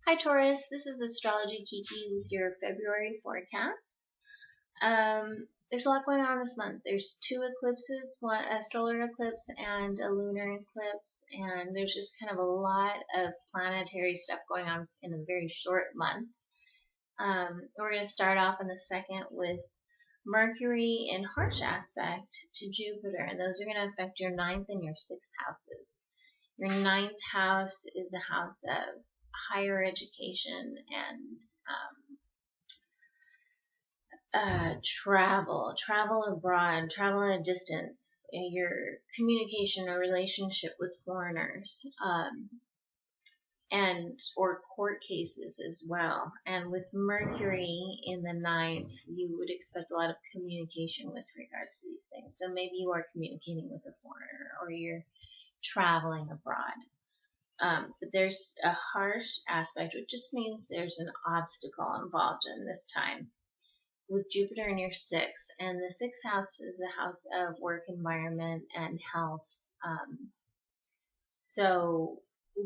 Hi Taurus, this is astrologykiki with your February forecast. There's a lot going on this month. There's two eclipses, one a solar eclipse and a lunar eclipse, and there's just kind of a lot of planetary stuff going on in a very short month. We're going to start off in the second with Mercury in harsh aspect to Jupiter, and those are going to affect your ninth and your sixth houses. Your ninth house is a house of higher education and travel abroad, travel at a distance, your communication or relationship with foreigners, and or court cases as well. And with Mercury in the ninth, you would expect a lot of communication with regards to these things. So maybe you are communicating with a foreigner or you're traveling abroad. But there's a harsh aspect, which just means there's an obstacle involved in this time with Jupiter in your sixth, and the sixth house is the house of work environment and health. So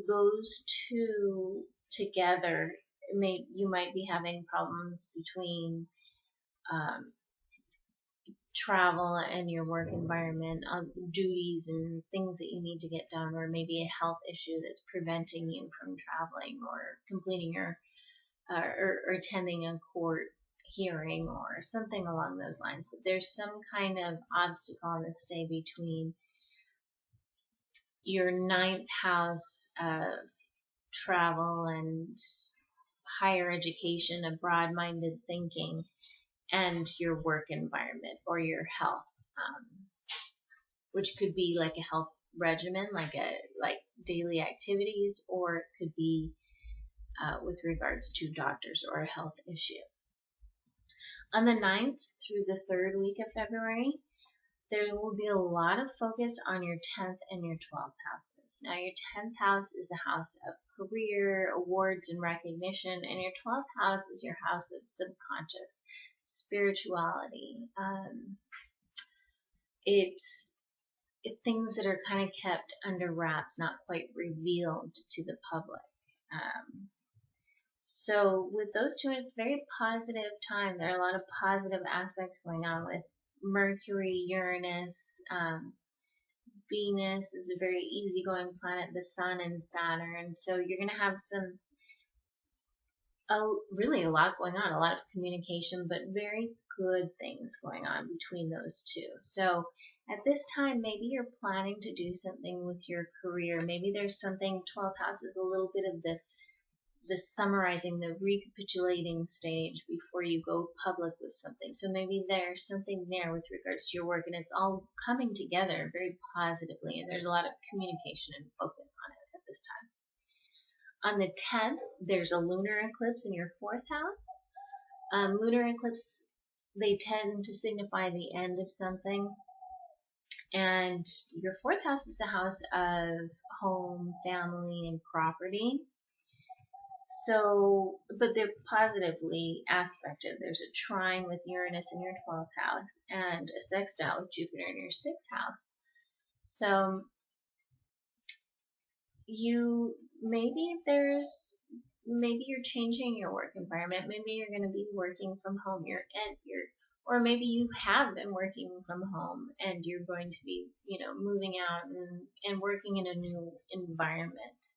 those two together, you might be having problems between travel and your work environment, duties and things that you need to get done, or maybe a health issue that's preventing you from traveling or completing your or attending a court hearing or something along those lines. But there's some kind of obstacle in this day between your ninth house of travel and higher education, a broad-minded thinking, and your work environment or your health, which could be like a health regimen, like daily activities, or it could be with regards to doctors or a health issue. On the 9th through the 3rd week of February, there will be a lot of focus on your 10th and your 12th houses. Now, your 10th house is a house of career, awards, and recognition, and your 12th house is your house of subconscious, spirituality. It's things that are kind of kept under wraps, not quite revealed to the public. So with those two, it's a very positive time. There are a lot of positive aspects going on with Mercury, Uranus, Venus is a very easygoing planet, the Sun and Saturn. So you're going to have really a lot going on, a lot of communication, but very good things going on between those two. So at this time, maybe you're planning to do something with your career. Maybe there's something, 12th house is a little bit of the summarizing, the recapitulating stage before you go public with something. So maybe there's something there with regards to your work, and it's all coming together very positively, and there's a lot of communication and focus on it at this time. On the 10th, there's a lunar eclipse in your 4th house. Lunar eclipse, they tend to signify the end of something, and your 4th house is a house of home, family, and property. So, but they're positively aspected. There's a trine with Uranus in your 12th house and a sextile with Jupiter in your 6th house. So, maybe you're changing your work environment. Maybe you're going to be working from home. Or maybe you have been working from home and you're going to be, moving out and working in a new environment.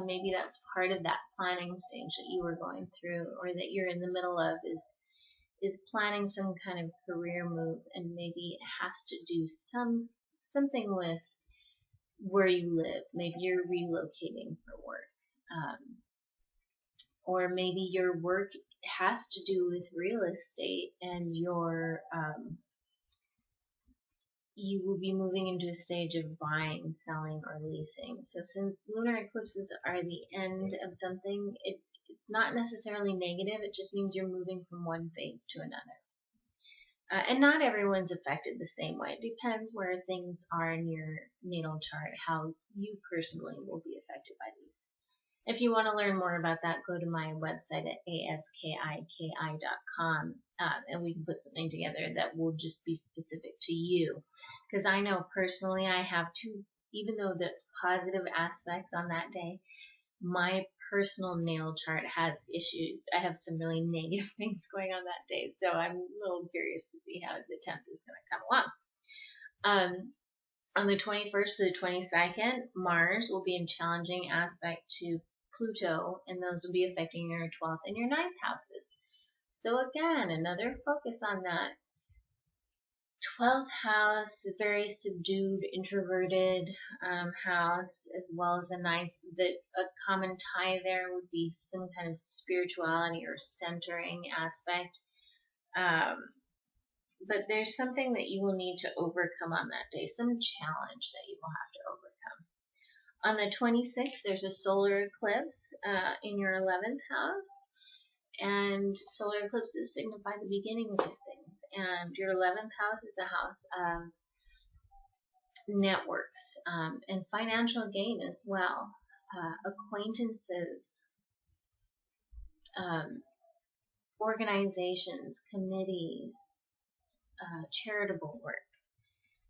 Maybe that's part of that planning stage that you were going through, or that you're in the middle of, is planning some kind of career move, and maybe it has to do something with where you live. Maybe you're relocating for work, or maybe your work has to do with real estate, and you will be moving into a stage of buying, selling, or leasing. So since lunar eclipses are the end of something, it's not necessarily negative. It just means you're moving from one phase to another. And not everyone's affected the same way. It depends where things are in your natal chart, how you personally will be affected by these. If you want to learn more about that, go to my website at askiki.com, and we can put something together that will just be specific to you. Because I know personally I have two, even though that's positive aspects on that day, my personal nail chart has issues. I have some really negative things going on that day, so I'm a little curious to see how the 10th is going to come along. On the 21st to the 22nd, Mars will be in challenging aspect to Pluto, and those will be affecting your 12th and your 9th houses. So again, another focus on that. 12th house, very subdued, introverted house, as well as the 9th. A common tie there would be some kind of spirituality or centering aspect. But there's something that you will need to overcome on that day, some challenge that you will have to overcome. On the 26th, there's a solar eclipse in your 11th house. And solar eclipses signify the beginnings of things. And your 11th house is a house of networks and financial gain as well. Acquaintances, organizations, committees, charitable work.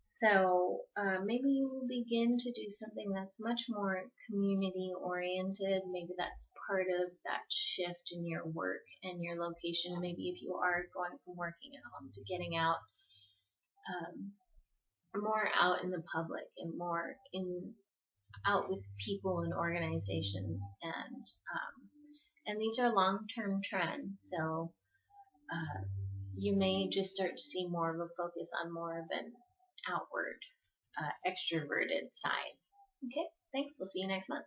So maybe you will begin to do something that's much more community oriented. Maybe that's part of that shift in your work and your location. Maybe if you are going from working at home to getting out, more out in the public and more out with people and organizations, and these are long-term trends. So you may just start to see more of a focus on more of an outward, extroverted side. Okay, thanks. We'll see you next month.